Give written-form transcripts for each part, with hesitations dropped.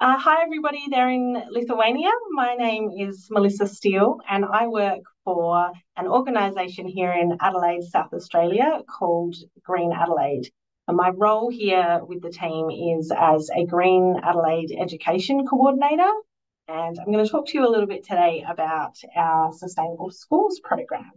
Hi, everybody there in Lithuania. My name is Melissa Steele, and I work for an organisation here in Adelaide, South Australia called Green Adelaide. And my role here with the team is as a Green Adelaide Education Coordinator. And I'm going to talk to you a little bit today about our Sustainable Schools program.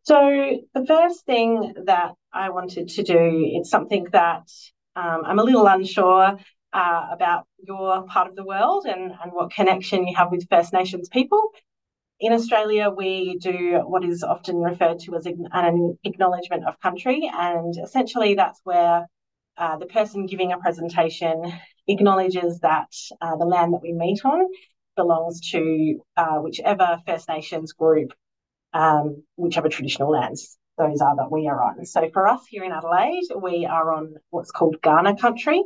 So the first thing that I wanted to do is something that I'm a little unsure about your part of the world and what connection you have with First Nations people. In Australia, we do what is often referred to as an acknowledgement of country, and essentially that's where the person giving a presentation acknowledges that the land that we meet on belongs to whichever First Nations group, whichever traditional lands those are that we are on. So for us here in Adelaide, we are on what's called Kaurna country,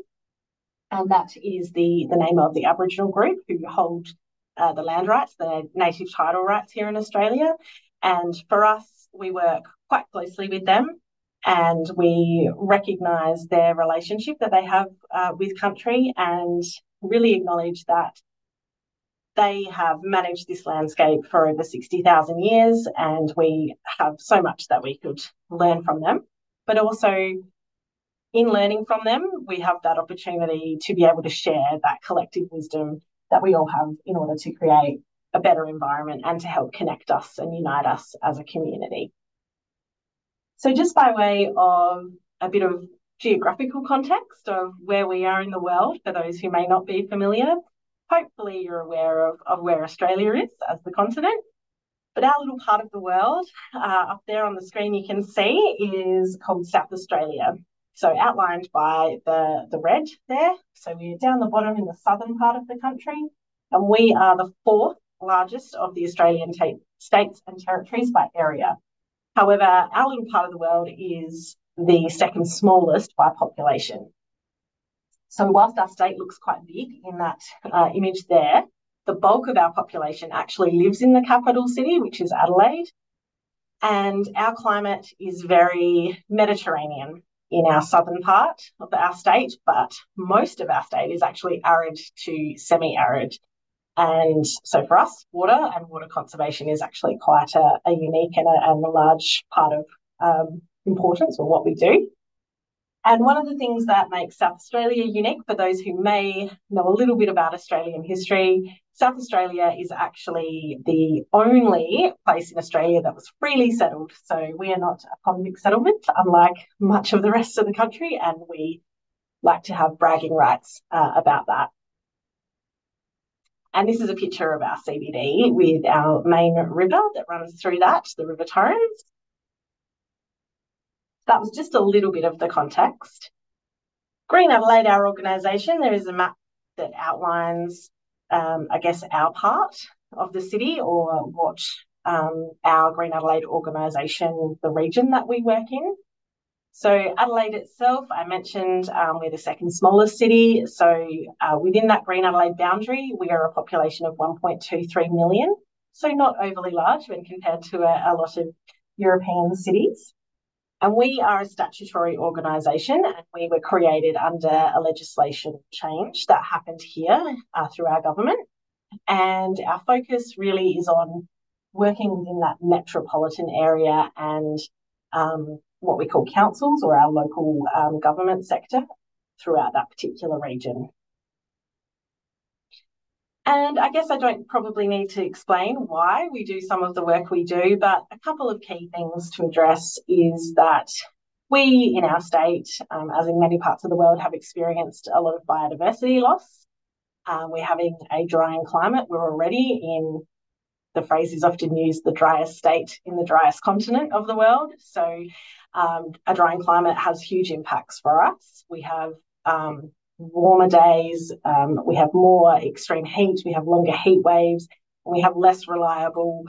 and that is the name of the Aboriginal group who hold the land rights, the native title rights here in Australia. And for us, we work quite closely with them, and we recognise their relationship that they have with country and really acknowledge that they have managed this landscape for over 60,000 years, and we have so much that we could learn from them. But also, in learning from them, we have that opportunity to be able to share that collective wisdom that we all have in order to create a better environment and to help connect us and unite us as a community. So just by way of a bit of geographical context of where we are in the world, for those who may not be familiar, hopefully you're aware of where Australia is as the continent. But our little part of the world up there on the screen you can see is called South Australia. So outlined by the red there. So we're down the bottom in the southern part of the country, and we are the fourth largest of the Australian states and territories by area. However, our little part of the world is the second smallest by population. So whilst our state looks quite big in that image there, the bulk of our population actually lives in the capital city, which is Adelaide. And our climate is very Mediterranean in our southern part of our state, but most of our state is actually arid to semi-arid. And so for us, water and water conservation is actually quite a unique and a large part of importance of what we do. And one of the things that makes South Australia unique, for those who may know a little bit about Australian history, South Australia is actually the only place in Australia that was freely settled. So we are not a convict settlement, unlike much of the rest of the country, and we like to have bragging rights about that. And this is a picture of our CBD with our main river that runs through that, the River Torrens. That was just a little bit of the context. Green Adelaide, our organisation, there is a map that outlines, I guess, our part of the city, or what our Green Adelaide organisation, the region that we work in. So Adelaide itself, I mentioned we're the second smallest city. So within that Green Adelaide boundary, we are a population of 1.23 million. So not overly large when compared to a lot of European cities. And we are a statutory organisation, and we were created under a legislation change that happened here through our government. And our focus really is on working within that metropolitan area and what we call councils, or our local government sector throughout that particular region. And I guess I don't probably need to explain why we do some of the work we do, but a couple of key things to address is that we in our state, as in many parts of the world, have experienced a lot of biodiversity loss. We're having a drying climate. We're already in, the phrase is often used, the driest state in the driest continent of the world. So a drying climate has huge impacts for us. We have warmer days, we have more extreme heat, we have longer heat waves, and we have less reliable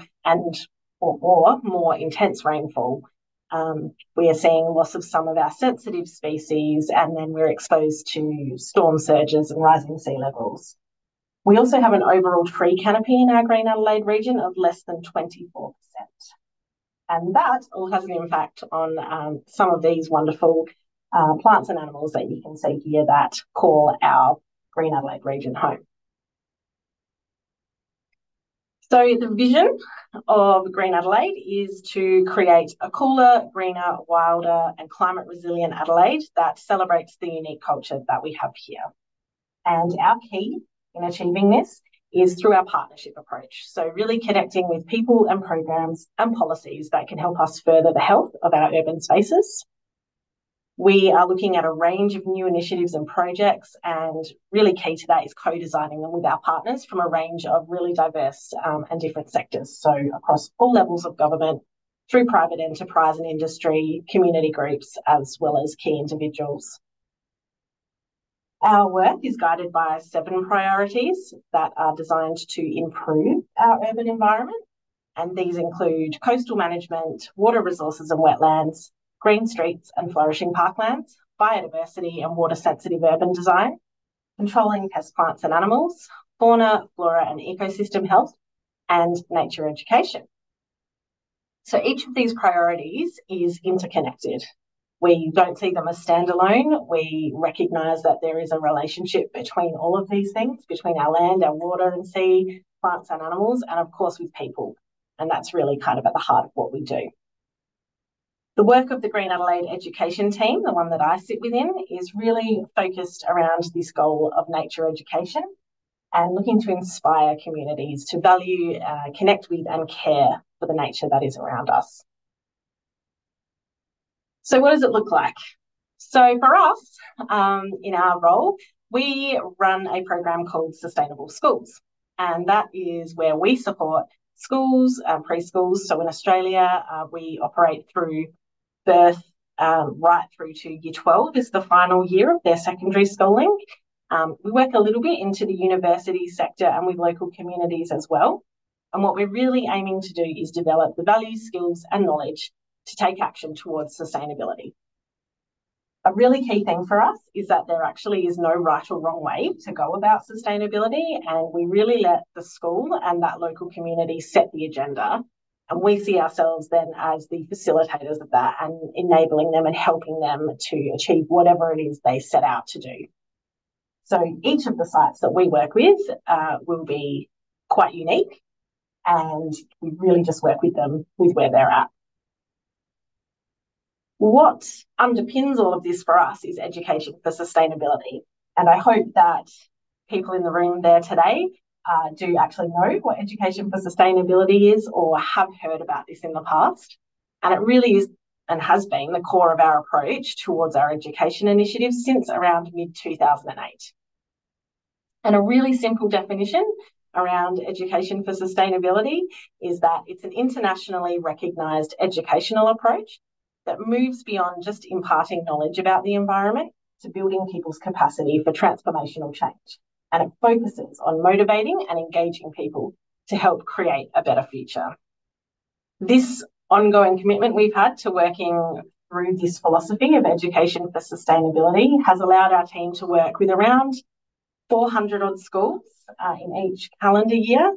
or more intense rainfall. We are seeing loss of some of our sensitive species, and then we're exposed to storm surges and rising sea levels. We also have an overall tree canopy in our Green Adelaide region of less than 24%. And that all has an impact on some of these wonderful plants and animals that you can see here that call our Green Adelaide region home. So the vision of Green Adelaide is to create a cooler, greener, wilder and climate resilient Adelaide that celebrates the unique culture that we have here. And our key in achieving this is through our partnership approach. So really connecting with people and programs and policies that can help us further the health of our urban spaces. We are looking at a range of new initiatives and projects, and really key to that is co-designing them with our partners from a range of really diverse and different sectors. So across all levels of government, through private enterprise and industry, community groups, as well as key individuals. Our work is guided by 7 priorities that are designed to improve our urban environment. And these include coastal management, water resources and wetlands, green streets and flourishing parklands, biodiversity and water-sensitive urban design, controlling pest plants and animals, fauna, flora and ecosystem health, and nature education. So each of these priorities is interconnected. We don't see them as standalone. We recognise that there is a relationship between all of these things, between our land, our water and sea, plants and animals, and of course with people. And that's really kind of at the heart of what we do. The work of the Green Adelaide education team, the one that I sit within, is really focused around this goal of nature education and looking to inspire communities to value, connect with and care for the nature that is around us. So what does it look like? So for us, in our role, we run a program called Sustainable Schools, and that is where we support schools, preschools. So in Australia, we operate through birth right through to year 12 is the final year of their secondary schooling. We work a little bit into the university sector and with local communities as well. And what we're really aiming to do is develop the values, skills and knowledge to take action towards sustainability. A really key thing for us is that there actually is no right or wrong way to go about sustainability, and we really let the school and that local community set the agenda. And we see ourselves then as the facilitators of that and enabling them and helping them to achieve whatever it is they set out to do. So each of the sites that we work with will be quite unique, and we really just work with them with where they're at. What underpins all of this for us is education for sustainability. And I hope that people in the room there today do actually know what education for sustainability is or have heard about this in the past. And it really is and has been the core of our approach towards our education initiatives since around mid-2008. And a really simple definition around education for sustainability is that it's an internationally recognised educational approach that moves beyond just imparting knowledge about the environment to building people's capacity for transformational change. And it focuses on motivating and engaging people to help create a better future. This ongoing commitment we've had to working through this philosophy of education for sustainability has allowed our team to work with around 400 odd schools in each calendar year.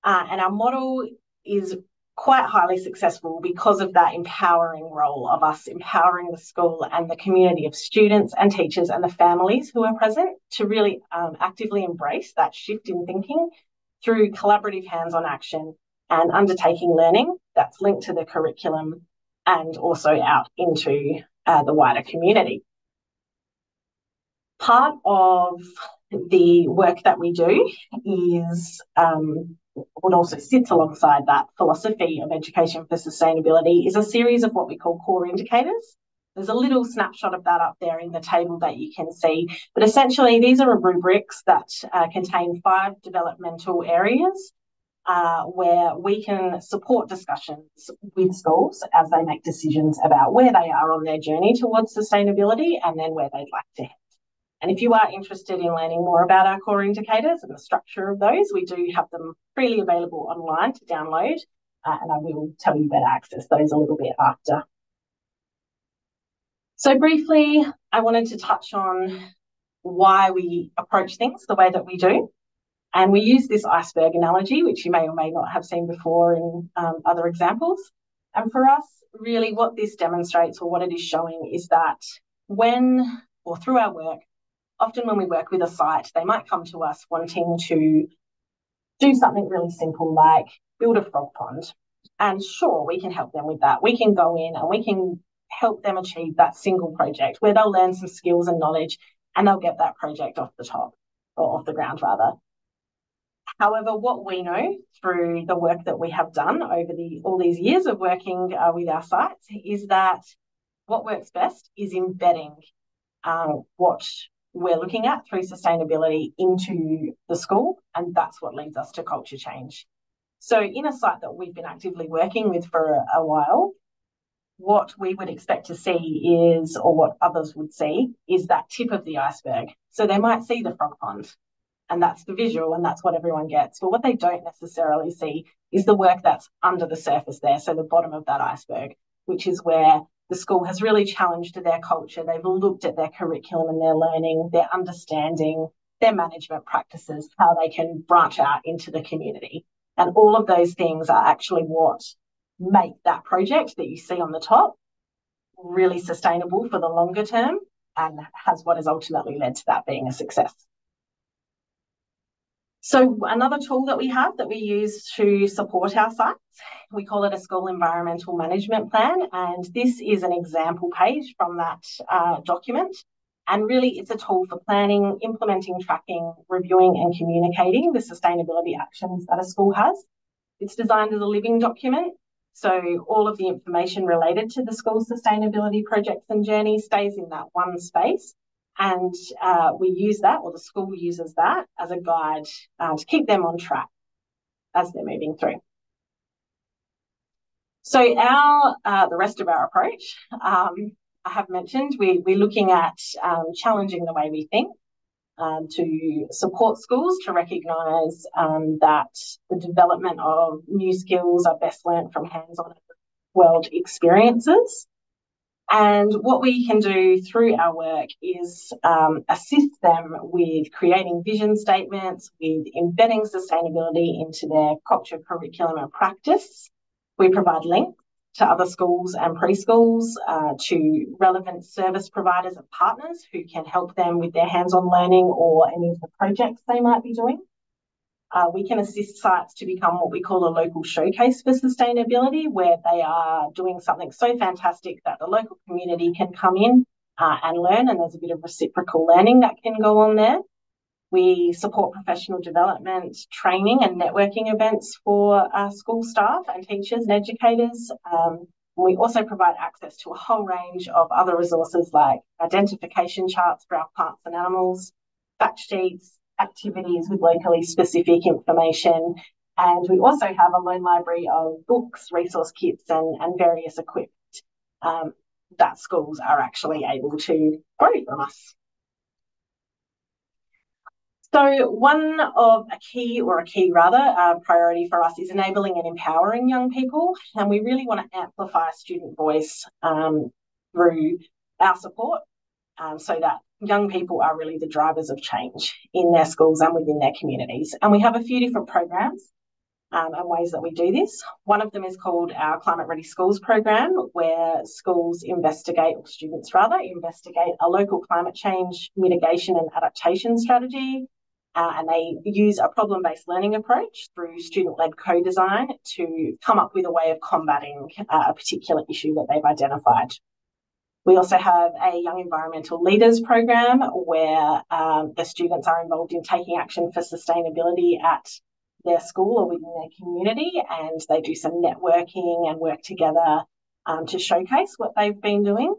And our model is quite highly successful because of that empowering role of us empowering the school and the community of students and teachers and the families who are present to really actively embrace that shift in thinking through collaborative hands-on action and undertaking learning that's linked to the curriculum and also out into the wider community. Part of the work that we do is what also sits alongside that philosophy of education for sustainability is a series of what we call core indicators. There's a little snapshot of that up there in the table that you can see, but essentially these are rubrics that contain 5 developmental areas where we can support discussions with schools as they make decisions about where they are on their journey towards sustainability and then where they'd like to head. And if you are interested in learning more about our core indicators and the structure of those, we do have them freely available online to download, and I will tell you where to access those a little bit after. So briefly, I wanted to touch on why we approach things the way that we do. And we use this iceberg analogy, which you may or may not have seen before in other examples. And for us, really what this demonstrates or what it is showing is that when, or through our work, often when we work with a site, they might come to us wanting to do something really simple like build a frog pond. And sure, we can help them with that. We can go in and we can help them achieve that single project where they'll learn some skills and knowledge and they'll get that project off the top, or off the ground rather. However, what we know through the work that we have done over all these years of working with our sites is that what works best is embedding what we're looking at through sustainability into the school, and that's what leads us to culture change. So in a site that we've been actively working with for a while, what we would expect to see is, or what others would see, is that tip of the iceberg. So they might see the frog pond, and that's the visual, and that's what everyone gets. But what they don't necessarily see is the work that's under the surface there, so the bottom of that iceberg, which is where the school has really challenged their culture. They've looked at their curriculum and their learning, their understanding, their management practices, how they can branch out into the community. And all of those things are actually what make that project that you see on the top really sustainable for the longer term, and has what has ultimately led to that being a success. So another tool that we have that we use to support our sites, we call it a school environmental management plan. And this is an example page from that document. And really it's a tool for planning, implementing, tracking, reviewing and communicating the sustainability actions that a school has. It's designed as a living document. So all of the information related to the school's sustainability projects and journeys stays in that one space. And we use that, or the school uses that as a guide to keep them on track as they're moving through. So the rest of our approach, I have mentioned, we're looking at challenging the way we think to support schools to recognise that the development of new skills are best learnt from hands-on world experiences. And what we can do through our work is assist them with creating vision statements, with embedding sustainability into their culture, curriculum and practice. We provide links to other schools and preschools, to relevant service providers and partners who can help them with their hands-on learning or any of the projects they might be doing. We can assist sites to become what we call a local showcase for sustainability, where they are doing something so fantastic that the local community can come in and learn, and there's a bit of reciprocal learning that can go on there. We support professional development, training and networking events for school staff and teachers and educators. We also provide access to a whole range of other resources like identification charts for our plants and animals, fact sheets, activities with locally specific information. And we also have a loan library of books, resource kits and various equipment that schools are actually able to borrow from us. So one of a key priority for us is enabling and empowering young people. And we really want to amplify student voice through our support so that young people are really the drivers of change in their schools and within their communities. And we have a few different programs and ways that we do this. One of them is called our Climate Ready Schools program, where schools investigate, or students rather, investigate a local climate change mitigation and adaptation strategy. And they use a problem-based learning approach through student-led co-design to come up with a way of combating a particular issue that they've identified. We also have a Young Environmental Leaders program where the students are involved in taking action for sustainability at their school or within their community, and they do some networking and work together to showcase what they've been doing.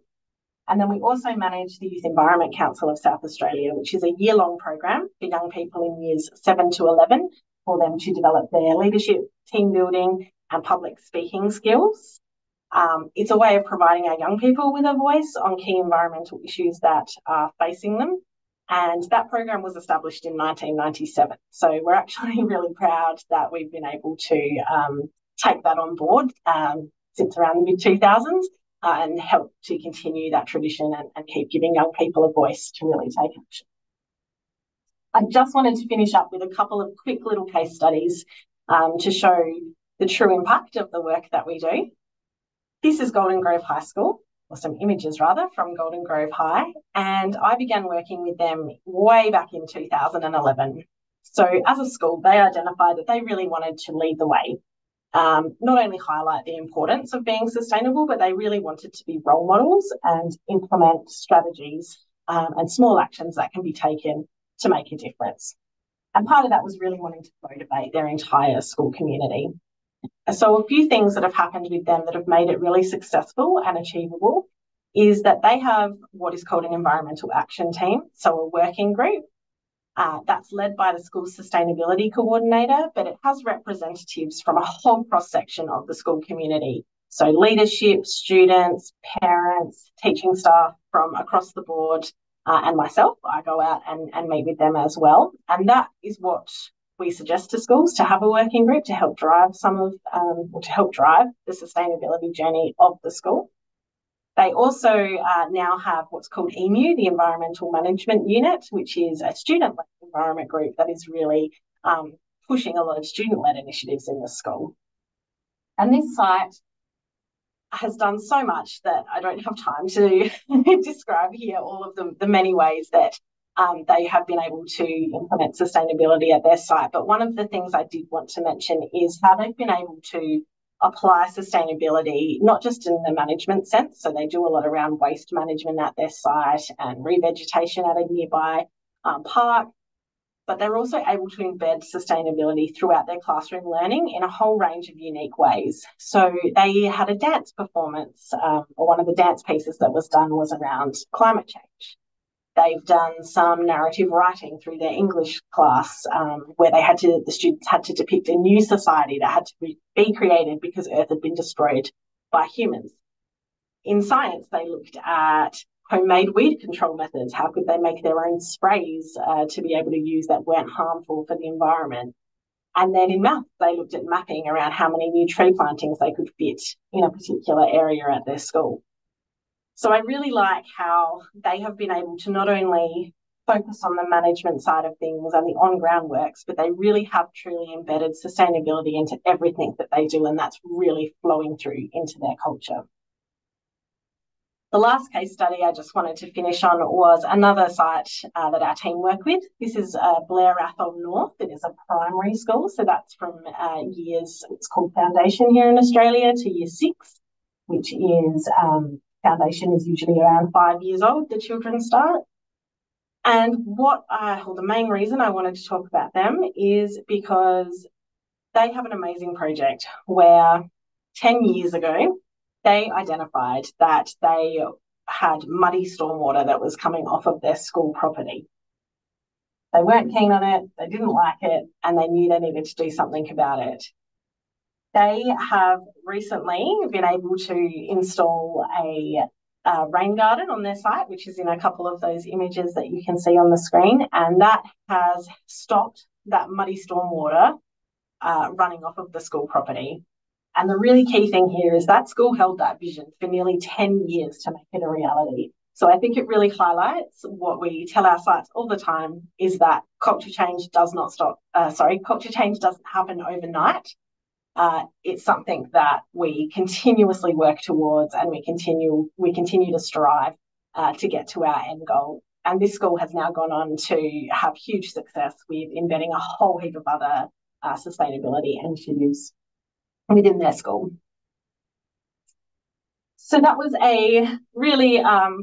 And then we also manage the Youth Environment Council of South Australia, which is a year-long program for young people in years 7 to 11 for them to develop their leadership, team building and public speaking skills. It's a way of providing our young people with a voice on key environmental issues that are facing them. And that program was established in 1997. So we're actually really proud that we've been able to take that on board since around the mid-2000s. And help to continue that tradition and keep giving young people a voice to really take action. I just wanted to finish up with a couple of quick little case studies to show the true impact of the work that we do. This is Golden Grove High School, or some images rather, from Golden Grove High, and I began working with them way back in 2011. So as a school, they identified that they really wanted to lead the way, not only highlight the importance of being sustainable, but they really wanted to be role models and implement strategies and small actions that can be taken to make a difference. And part of that was really wanting to motivate their entire school community. So a few things that have happened with them that have made it really successful and achievable is that they have what is called an environmental action team, so a working group. That's led by the school sustainability coordinator, but it has representatives from a whole cross-section of the school community. So leadership, students, parents, teaching staff from across the board, and myself, I go out and meet with them as well. And that is what we suggest to schools, to have a working group to help drive to help drive the sustainability journey of the school. They also now have what's called EMU, the Environmental Management Unit, which is a student-led environment group that is really pushing a lot of student-led initiatives in the school. And this site has done so much that I don't have time to describe here all of the many ways that they have been able to implement sustainability at their site. But one of the things I did want to mention is how they've been able to apply sustainability, not just in the management sense. So they do a lot around waste management at their site and revegetation at a nearby park, but they're also able to embed sustainability throughout their classroom learning in a whole range of unique ways. So they had a dance performance, or one of the dance pieces that was done was around climate change. They've done some narrative writing through their English class, where the students had to depict a new society that had to be created because Earth had been destroyed by humans. In science, they looked at homemade weed control methods. How could they make their own sprays to be able to use that weren't harmful for the environment? And then in math, they looked at mapping around how many new tree plantings they could fit in a particular area at their school. So I really like how they have been able to not only focus on the management side of things and the on-ground works, but they really have truly embedded sustainability into everything that they do, and that's really flowing through into their culture. The last case study I just wanted to finish on was another site that our team work with. This is Blair Athol North. It is a primary school, so that's from it's called Foundation here in Australia, to year 6, which is Foundation is usually around 5 years old, the children start. And the main reason I wanted to talk about them is because they have an amazing project where 10 years ago, they identified that they had muddy stormwater that was coming off of their school property. They weren't keen on it, they didn't like it, and they knew they needed to do something about it. They have recently been able to install a rain garden on their site, which is in a couple of those images that you can see on the screen, and that has stopped that muddy stormwater running off of the school property. And the really key thing here is that school held that vision for nearly 10 years to make it a reality. So I think it really highlights what we tell our sites all the time, is that culture change doesn't happen overnight. It's something that we continuously work towards, and we continue to strive to get to our end goal. And this school has now gone on to have huge success with embedding a whole heap of other sustainability initiatives within their school. So that was a really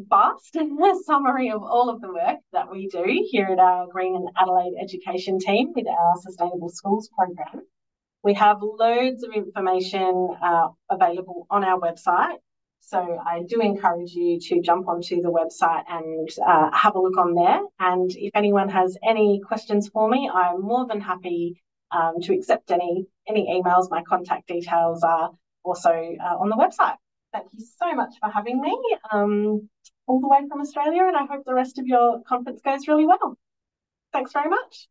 fast summary of all of the work that we do here at our Green Adelaide education team with our Sustainable Schools program. We have loads of information available on our website. So I do encourage you to jump onto the website and have a look on there. And if anyone has any questions for me, I'm more than happy to accept any emails. My contact details are also on the website. Thank you so much for having me all the way from Australia, and I hope the rest of your conference goes really well. Thanks very much.